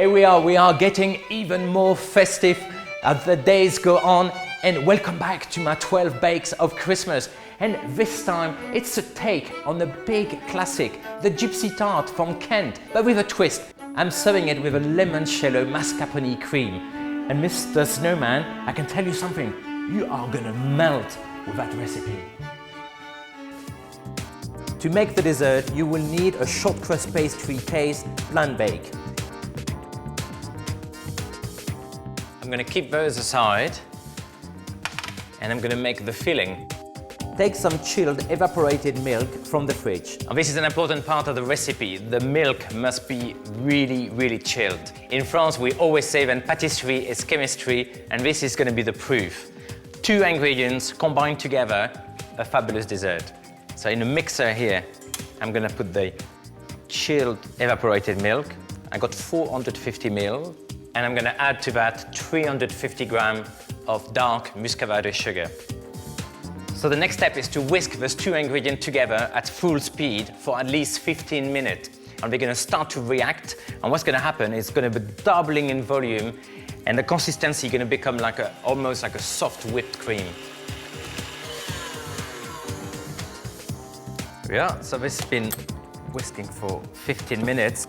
Here we are getting even more festive as the days go on, and welcome back to my 12 bakes of Christmas. And this time it's a take on the big classic, the Gypsy Tart from Kent, but with a twist. I'm serving it with a limoncello mascarpone cream. And Mr. Snowman, I can tell you something, you are gonna melt with that recipe. To make the dessert, you will need a short crust pastry taste blind bake. I'm gonna keep those aside and I'm gonna make the filling. Take some chilled evaporated milk from the fridge. Now, this is an important part of the recipe. The milk must be really chilled. In France, we always say that pâtisserie is chemistry, and this is gonna be the proof. 2 ingredients combined together, a fabulous dessert. So in a mixer here, I'm gonna put the chilled evaporated milk. I got 450 ml, and I'm gonna add to that 350 grams of dark muscovado sugar. So the next step is to whisk those 2 ingredients together at full speed for at least 15 minutes. And they're gonna start to react, and what's gonna happen is gonna be doubling in volume, and the consistency is gonna become almost like a soft whipped cream. Yeah, so this has been whisking for 15 minutes,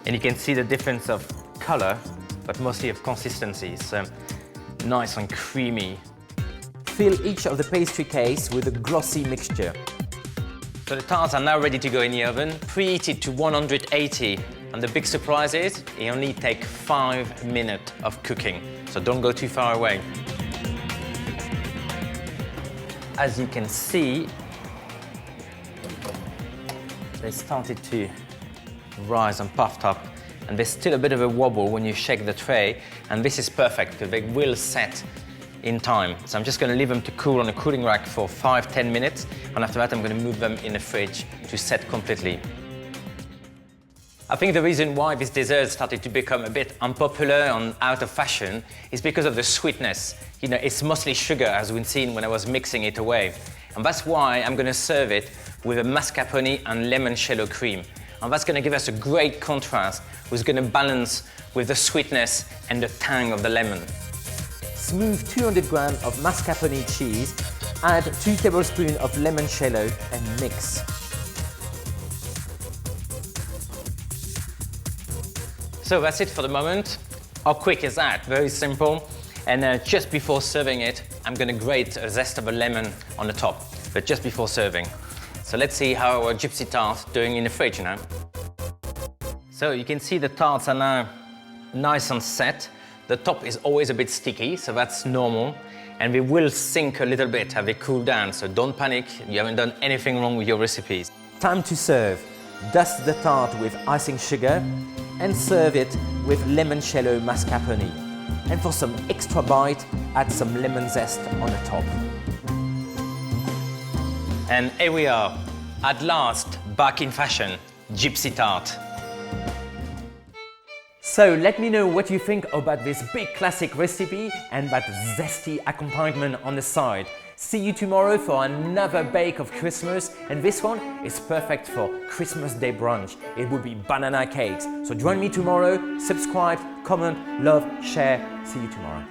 and you can see the difference of color, but mostly of consistency. So nice and creamy. Fill each of the pastry case with a glossy mixture. So the tarts are now ready to go in the oven, preheated to 180. And the big surprise is, it only takes 5 minutes of cooking. So don't go too far away. As you can see, they started to rise and puffed up. And there's still a bit of a wobble when you shake the tray. And this is perfect because they will set in time. So I'm just going to leave them to cool on a cooling rack for 5–10 minutes, and after that I'm going to move them in the fridge to set completely. I think the reason why this dessert started to become a bit unpopular and out of fashion is because of the sweetness. You know, it's mostly sugar, as we've seen when I was mixing it away. And that's why I'm going to serve it with a mascarpone and limoncello cream. And that's going to give us a great contrast, which is going to balance with the sweetness and the tang of the lemon. Smooth 200 grams of mascarpone cheese, add 2 tablespoons of limoncello and mix. So that's it for the moment. How quick is that? Very simple. And just before serving it, I'm going to grate a zest of a lemon on the top, but just before serving. So let's see how our Gypsy Tart doing in the fridge now. So you can see the tarts are now nice and set. The top is always a bit sticky, so that's normal. And they will sink a little bit as they cool down, so don't panic. You haven't done anything wrong with your recipes. Time to serve. Dust the tart with icing sugar and serve it with limoncello mascarpone. And for some extra bite, add some lemon zest on the top. And here we are, at last, back in fashion, Gypsy Tart. So let me know what you think about this big classic recipe and that zesty accompaniment on the side. See you tomorrow for another bake of Christmas, and this one is perfect for Christmas Day brunch. It will be banana cakes. So join me tomorrow, subscribe, comment, love, share. See you tomorrow.